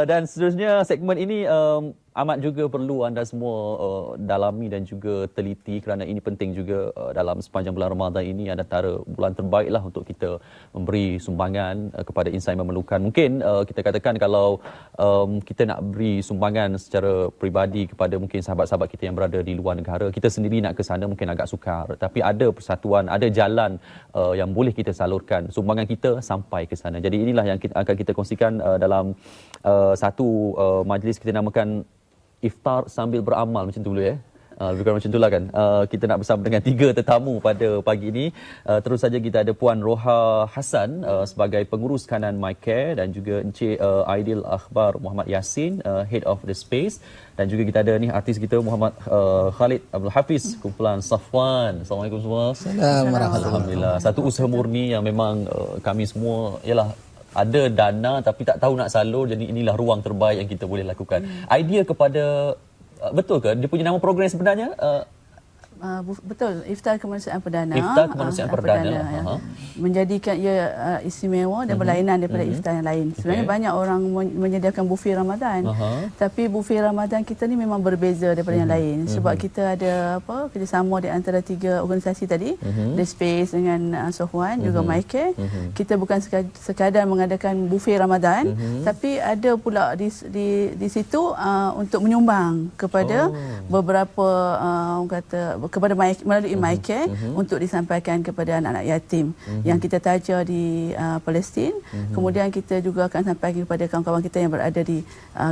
Dan seterusnya segmen ini amat juga perlu anda semua dalami dan juga teliti kerana ini penting juga dalam sepanjang bulan Ramadan ini antara bulan terbaiklah untuk kita memberi sumbangan kepada insan yang memerlukan. Mungkin kita katakan kalau kita nak beri sumbangan secara peribadi kepada mungkin sahabat-sahabat kita yang berada di luar negara, kita sendiri nak ke sana mungkin agak sukar. Tapi ada persatuan, ada jalan yang boleh kita salurkan sumbangan kita sampai ke sana. Jadi inilah yang akan kita kongsikan dalam satu majlis kita namakan Iftar Sambil Beramal, macam tu dulu ya. Lebih kurang macam itulah kan. Kita nak bersama dengan 3 tetamu pada pagi ini. Terus saja kita ada Puan Roha Hassan sebagai pengurus kanan MyCare dan juga Encik Aidil Akhbar Muhammad Yassin, Head of the Space, dan juga kita ada ni artis kita Muhammad Khalid Abdul Hafiz, kumpulan Safwan. Assalamualaikum semua. Assalamualaikum. Alhamdulillah. Satu usaha murni yang memang kami semua ialah ada dana tapi tak tahu nak salur, jadi inilah ruang terbaik yang kita boleh lakukan. Idea kepada betul ke dia punya nama program sebenarnya? Betul, Iftar Kemanusiaan Perdana. Iftar Kemanusiaan Perdana. Ya. Menjadikan ia istimewa dan berlainan daripada iftar yang lain. Sebenarnya banyak orang menyediakan buffet Ramadan. Tapi buffet Ramadan kita ni memang berbeza daripada yang lain. Sebab kita ada kerjasama di antara 3 organisasi tadi, The Space dengan Sofwan, juga MyCare. Kita bukan sekadar mengadakan buffet Ramadan, tapi ada pula di situ untuk menyumbang kepada beberapa kepada melalui MyCare untuk disampaikan kepada anak-anak yatim yang kita taja di Palestin. Kemudian kita juga akan sampaikan kepada kawan-kawan kita yang berada di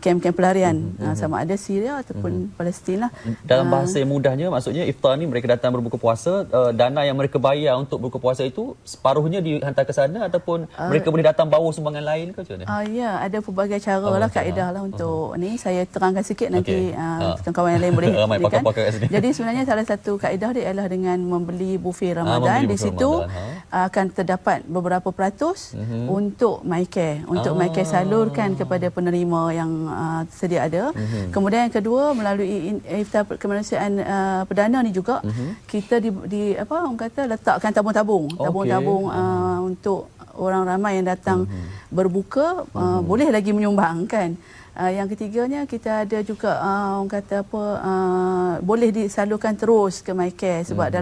kem-kem pelarian, sama ada Syria ataupun Palestin lah. Dalam bahasa yang mudahnya, maksudnya iftar ni mereka datang berbuka puasa, dana yang mereka bayar untuk berbuka puasa itu separuhnya dihantar ke sana ataupun mereka boleh datang bawa sumbangan lain ke macam mana? Ya, ada pelbagai cara lah, kaedah lah untuk ni. Saya terangkan sikit, nanti kawan-kawan yang lain boleh berikan. Jadi sebenarnya salah satu kaedah dia ialah dengan membeli buffet Ramadan. Di situ akan terdapat beberapa peratus untuk MyCare, untuk MyCare salurkan kepada penerima yang sedia ada. Kemudian yang kedua, melalui Iftar Kemanusiaan Perdana ni juga kita orang kata letakkan tabung-tabung untuk orang ramai yang datang berbuka boleh lagi menyumbang kan. Yang ketiganya, kita ada juga orang kata boleh disalurkan terus ke MyCare sebab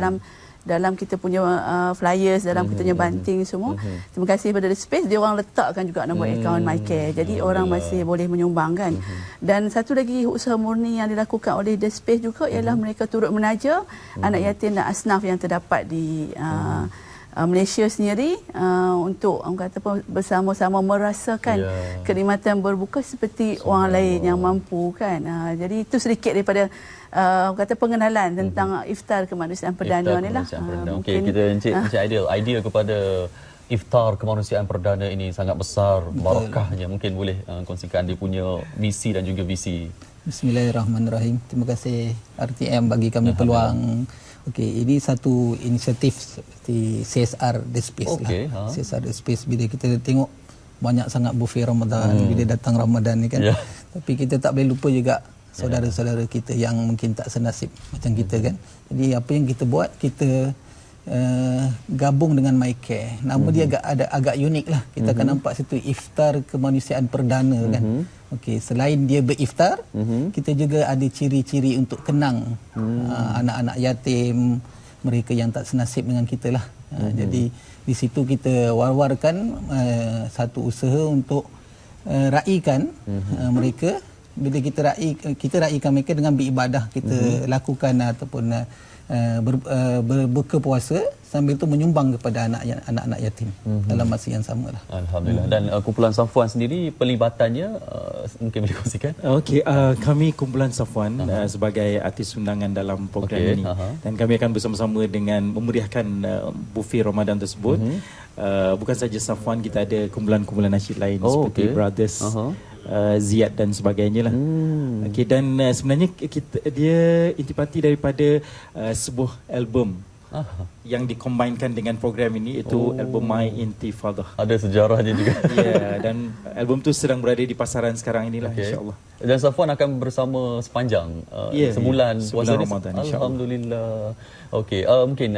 dalam kita punya flyers, dalam kita punya banting semua, terima kasih kepada The Space, dia orang letakkan juga nombor akaun MyCare. Jadi orang masih boleh menyumbang kan. Dan satu lagi usaha murni yang dilakukan oleh The Space juga ialah mereka turut menaja anak yatim dan asnaf yang terdapat di Malaysia sendiri untuk orang kata bersama-sama merasakan kenikmatan berbuka seperti orang lain yang mampu kan. Jadi itu sedikit daripada orang kata pengenalan tentang Iftar Kemanusiaan Perdana ni lah. Okey, kita Encik Aidil, idea kepada Iftar Kemanusiaan Perdana ini sangat besar, barakahnya. Mungkin boleh kongsikan dia punya misi dan juga visi. Bismillahirrahmanirrahim. Terima kasih RTM bagi kami peluang. Okey, ini satu inisiatif seperti CSR The Space lah. CSR The Space, bila kita tengok banyak sangat buffet Ramadan bila datang Ramadan ni kan. Tapi kita tak boleh lupa juga saudara-saudara kita yang mungkin tak senasib macam kita kan. Jadi apa yang kita buat, kita gabung dengan MyCare. Nama dia agak unik lah. Kita akan nampak situ Iftar Kemanusiaan Perdana kan. Okey, selain dia beriftar, kita juga ada ciri-ciri untuk kenang anak-anak yatim, mereka yang tak senasib dengan kita lah. Jadi di situ kita war-warkan satu usaha untuk raikan mereka. Bila kita raikan mereka dengan beribadah, kita lakukan ataupun berbuka puasa sambil tu menyumbang kepada anak-anak yatim dalam masa yang sama lah. Alhamdulillah. Dan kumpulan Safwan sendiri pelibatannya mungkin boleh kongsikan? Okey, kami kumpulan Safwan sebagai artis undangan dalam program ini, dan kami akan bersama-sama dengan memeriahkan buffet Ramadan tersebut. Bukan saja Safwan, kita ada kumpulan-kumpulan nasyid lain seperti Brothers, Ziyad dan sebagainya lah. Okey, dan sebenarnya dia intipati daripada sebuah album yang dikombinkan dengan program ini, iaitu album My Intifadah. Ada sejarahnya juga. Ya, dan album tu sedang berada di pasaran sekarang inilah, insya-Allah. Dan Safwan akan bersama sepanjang sebulan puasa Ramadan, insya-Allah. Alhamdulillah. Okey, mungkin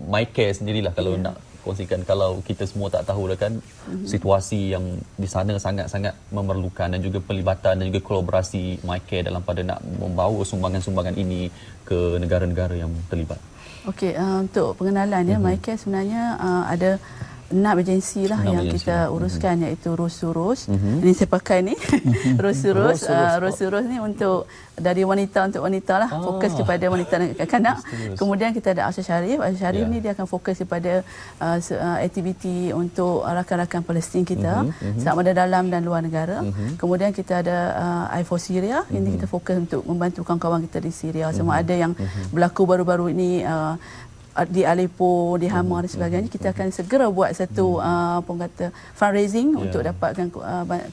MyCare sendirilah kalau nak kongsikan kalau kita semua tak tahu lah kan situasi yang di sana sangat-sangat memerlukan dan juga pelibatan dan juga kolaborasi MyCare dalam pada nak membawa sumbangan-sumbangan ini ke negara-negara yang terlibat. Okey, untuk pengenalan ya, MyCare sebenarnya ada 6 agensi lah yang kita uruskan, iaitu Rosurus. Ini saya pakai ni. Rosurus ni untuk dari wanita untuk wanita lah, fokus kepada wanita dan kanak-kanak. Kemudian kita ada Asya Sharif. Asya Sharif ni dia akan fokus kepada aktiviti untuk rakan-rakan Palestin kita, sama ada dalam dan luar negara. Kemudian kita ada I4 Syria. Ini kita fokus untuk membantu kawan-kawan kita di Syria. Sama ada yang berlaku baru-baru ini di Aleppo, di Hama dan sebagainya, kita akan segera buat satu fundraising untuk dapatkan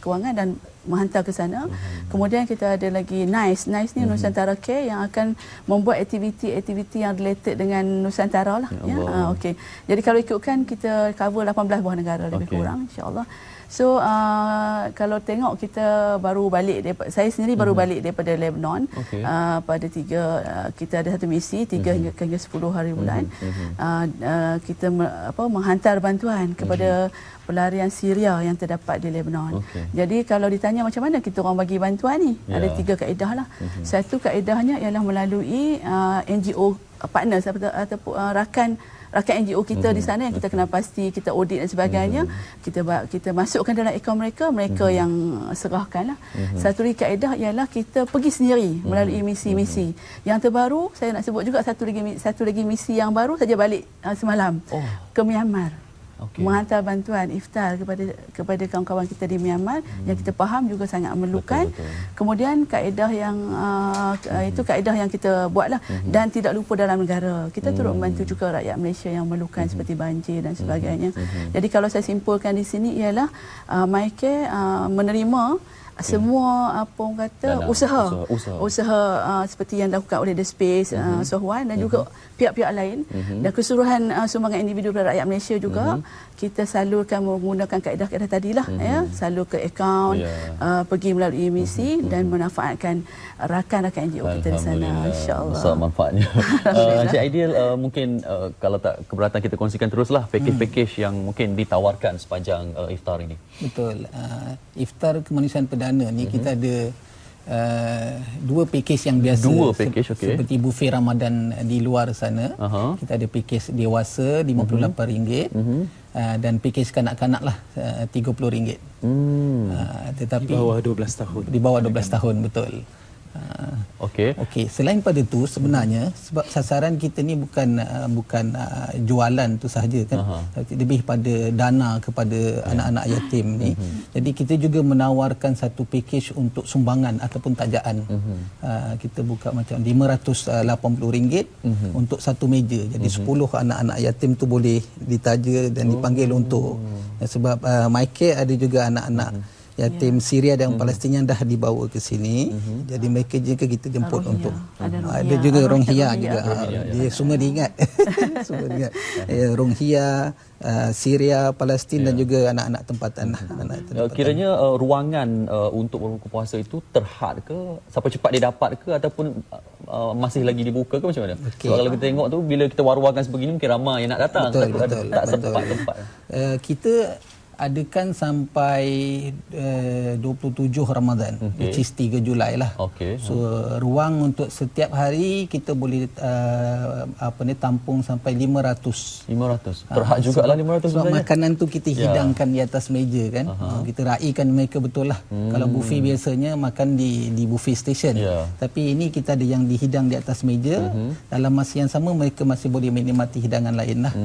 kewangan dan menghantar ke sana. Kemudian kita ada lagi NICE. NICE ni Nusantara Care yang akan membuat aktiviti-aktiviti yang related dengan Nusantara lah. Okey. Jadi kalau ikutkan kita cover 18 buah negara lebih kurang, insya-Allah. So kalau tengok kita baru balik saya sendiri baru balik daripada Lebanon pada kita ada satu misi 3 hingga 10 hari bulan. Kita menghantar bantuan kepada pelarian Syria yang terdapat di Lebanon. Jadi kalau ditanya macam mana kita orang bagi bantuan ni, ada 3 kaedah lah. Satu kaedahnya ialah melalui NGO partners ataupun rakan NGO kita di sana yang kita kena pasti kita audit dan sebagainya, kita masukkan dalam akaun mereka yang serahkan lah. Satu lagi kaedah ialah kita pergi sendiri melalui misi-misi. Yang terbaru saya nak sebut juga satu lagi misi yang baru saja balik semalam ke Myanmar. Menghantar bantuan iftar kepada kawan-kawan kita di Myanmar yang kita faham juga sangat memerlukan. Kemudian kaedah yang itu kaedah yang kita buatlah, dan tidak lupa dalam negara. Kita turut membantu juga rakyat Malaysia yang memerlukan seperti banjir dan sebagainya. Jadi kalau saya simpulkan di sini ialah MyCare menerima semua usaha seperti yang dilakukan oleh The Space, Sohwan dan juga pihak-pihak lain, dan keseluruhan sumbangan individu dari rakyat Malaysia juga kita salurkan menggunakan kaedah-kaedah tadilah, salur ke akaun, pergi melalui misi dan memanfaatkan rakan-rakan NGO kita di sana, insya-Allah. Besar manfaatnya. Encik Aidil, mungkin kalau tak keberatan kita kongsikan teruslah package-package yang mungkin ditawarkan sepanjang iftar ini. Betul. Iftar kemanusiaan perdana ni kita ada 2 package yang biasa, seperti buffet Ramadan di luar sana. Kita ada package dewasa RM58, dan package kanak-kanak lah RM30. Tetapi di bawah 12 tahun. Di bawah 12 tahun, betul. Okey. Selain pada tu sebenarnya sebab sasaran kita ni bukan jualan tu sahaja kan, lebih pada dana kepada anak-anak yatim ni. Jadi kita juga menawarkan satu package untuk sumbangan ataupun tajaan. Kita buka macam RM580 untuk satu meja. Jadi 10 anak-anak yatim tu boleh ditaja dan dipanggil untuk, sebab MyCare ada juga anak-anak yatim Syria dan Palestin yang dah dibawa ke sini. Jadi mereka juga kita jemput untuk ada juga Rohingya juga. Dia semua diingat. Semua diingat. Rohingya, Syria, Palestin dan juga anak-anak tempatan. Kiranya ruangan untuk berbuka puasa itu terhad ke, siapa cepat dia dapat ke, ataupun masih lagi dibuka ke, macam mana? Sebab kalau kita tengok tu bila kita war-warkan sebegini mungkin ramai yang nak datang. Betul. Tak sempat tempat. Kita adakan sampai 27 Ramadan, which is 3 Julai lah. So ruang untuk setiap hari kita boleh tampung sampai 500. Terhad jugalah 500. Sebab makanan tu kita hidangkan di atas meja kan. Kita raikan mereka betul lah. Kalau buffet biasanya makan di buffet station. Tapi ini kita ada yang dihidang di atas meja. Dalam masa yang sama mereka masih boleh menikmati hidangan lain lah.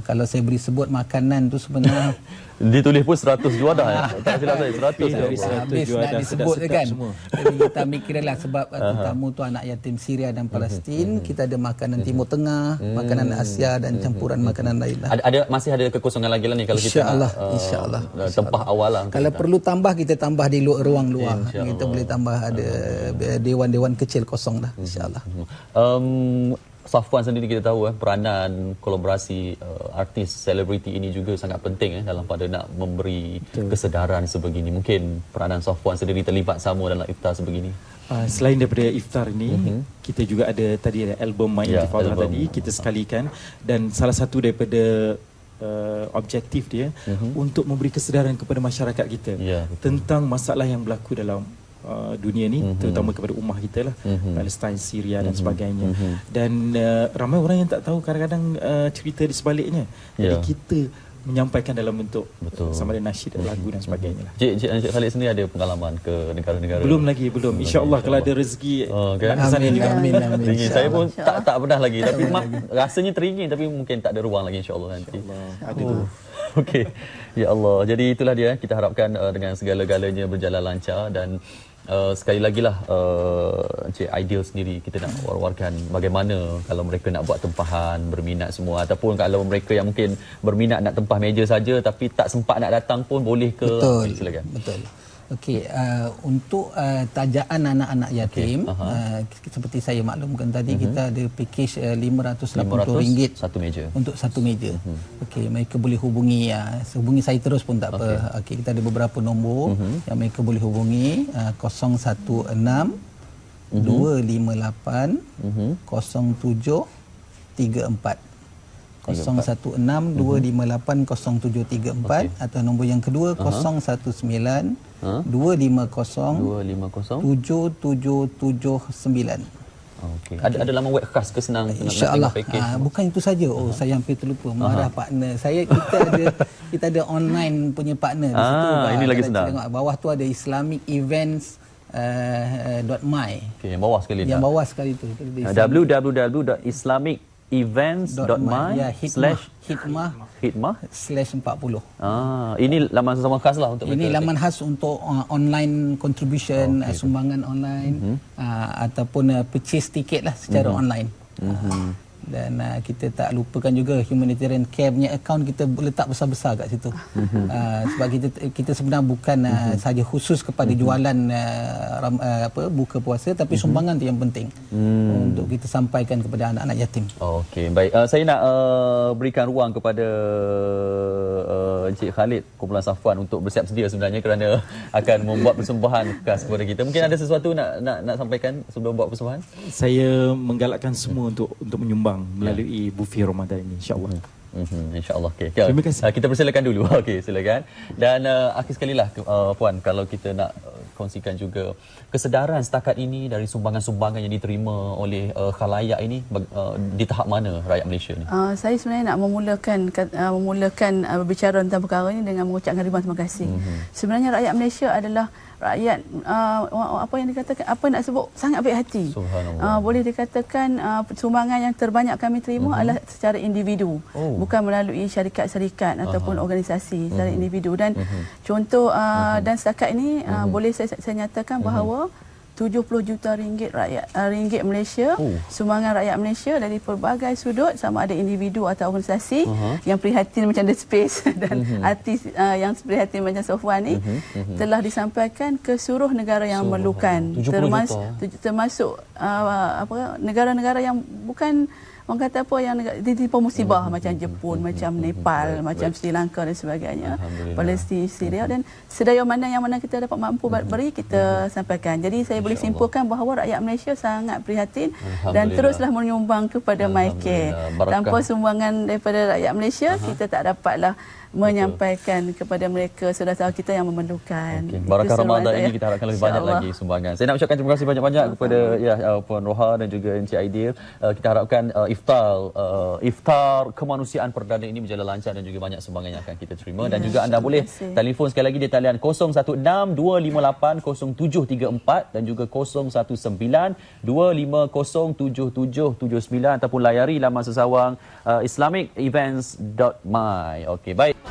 Kalau saya beri sebut makanan tu sebenarnya ditulis pun 100 juadah ya. Tak silap saya 100 dari 100 juadah disebut kan semua. Jadi kita ambil kiralah sebab tetamu tu anak yatim Syria dan Palestin, kita ada makanan Timur Tengah, makanan Asia dan campuran makanan lain lah. Masih ada kekosongan lagi lah ni kalau kita insya-Allah tempah awal lah. Kalau perlu tambah kita tambah di ruang luar. Kita boleh tambah ada dewan-dewan kecil kosong dah insya-Allah. Safwan sendiri kita tahu peranan kolaborasi artis selebriti ini juga sangat penting dalam pada nak memberi kesedaran sebegini. Mungkin peranan Safwan sendiri terlibat sama dalam iftar sebegini. Selain daripada iftar ini, kita juga ada tadi album My Intifadah tadi kita sekalikan, dan salah satu daripada objektif dia untuk memberi kesedaran kepada masyarakat kita tentang masalah yang berlaku dalam dunia ni, terutama kepada ummah kita lah, Palestin, Syria dan sebagainya. Dan ramai orang yang tak tahu kadang-kadang cerita di sebaliknya. Jadi kita menyampaikan dalam bentuk sama ada nasyid, lagu dan sebagainya lah. Encik Khalid sendiri ada pengalaman ke negara-negara? Belum. InsyaAllah kalau ada rezeki nak ke sana juga. Amin. Saya pun tak pernah lagi, tapi rasanya teringin, tapi mungkin tak ada ruang lagi insyaAllah nanti. Ada tu. Okey. Ya Allah. Jadi itulah dia, kita harapkan dengan segala-galanya berjalan lancar. Dan sekali lagi lah, Encik Aidil sendiri, kita nak war-warkan bagaimana kalau mereka nak buat tempahan, berminat semua, ataupun kalau mereka yang mungkin berminat nak tempah meja saja tapi tak sempat nak datang pun boleh ke? Silakan. Betul. Okey, untuk tajaan anak-anak yatim, seperti saya maklumkan tadi, kita ada package RM580 satu meja. Untuk satu meja. Okey, mereka boleh hubungi saya terus pun tak apa. Okey, kita ada beberapa nombor yang mereka boleh hubungi, 016 258 0734. 016-258-0734 atau nombor yang kedua 019-250-7779. Okey. Ada laman web khas ke senang InsyaAllah. Bukan itu saja. Saya hampir terlupa. Marah partner. Kita ada online punya partner di situ. Ini lagi senang. Tengok bawah tu ada Islamic Events .my. Okey, yang bawah sekali. Yang bawah sekali tu. www.islamicevents.my/hikmah/40. Ini laman sesama khas lah untuk ini laman khas untuk online contribution, sumbangan online, ataupun purchase tiket lah secara online. Dan kita tak lupakan juga humanitarian care punya account kita letak besar-besar kat situ. Sebab kita sebenarnya bukan saja khusus kepada jualan buka puasa, tapi sumbangan tu yang penting untuk kita sampaikan kepada anak-anak yatim. Okey, baik. Saya nak berikan ruang kepada Encik Khalid kumpulan Safwan untuk bersiap sedia sebenarnya kerana akan membuat persembahan khas kepada kita. Mungkin ada sesuatu nak sampaikan sebelum buat persembahan? Saya menggalakkan semua untuk menyumbang melalui buffet Ramadan ini, insya-Allah. InsyaAllah. Okay. Terima kasih. Kita persilakan dulu. Okey, silakan. Dan akhir sekali lah, Puan, kalau kita nak kongsikan juga kesedaran setakat ini dari sumbangan-sumbangan yang diterima oleh khalayak ini di tahap mana rakyat Malaysia ni? Saya sebenarnya nak memulakan berbicara tentang perkara ini dengan mengucapkan ribuan terima kasih. Sebenarnya rakyat Malaysia adalah rakyat apa yang dikatakan, apa nak sebut, sangat baik hati. Boleh dikatakan sumbangan yang terbanyak kami terima adalah secara individu, bukan melalui syarikat-syarikat ataupun organisasi, secara individu. Dan contoh dan setakat ini boleh saya nyatakan bahawa 70 juta ringgit Malaysia, sumbangan rakyat Malaysia dari pelbagai sudut, sama ada individu atau organisasi yang prihatin macam The Space dan artis yang prihatin macam Safwan ni, telah disampaikan ke seluruh negara yang memerlukan, termasuk negara-negara yang bukan orang kata apa, yang ditimpa musibah macam Jepun, macam Nepal, macam Sri Lanka dan sebagainya, Palestin, Syria, dan sedaya mana yang kita dapat mampu beri, kita sampaikan. Jadi saya boleh simpulkan bahawa rakyat Malaysia sangat prihatin dan teruslah menyumbang kepada MyCare. Tanpa sumbangan daripada rakyat Malaysia, kita tak dapatlah menyampaikan kepada mereka saudara-saudara kita yang memerlukan. Barakah Ramadan ini kita harapkan lebih banyak lagi sumbangan. Saya nak ucapkan terima kasih banyak-banyak kepada Puan Roha dan juga Encik Aidil. Kita harapkan iftar kemanusiaan perdana ini berjalan lancar dan juga banyak sumbangan yang akan kita terima. Dan juga anda boleh telefon sekali lagi di talian 016-258-0734 dan juga 019-250-7779 ataupun layari laman sesawang islamicevents.my. Okey, baik.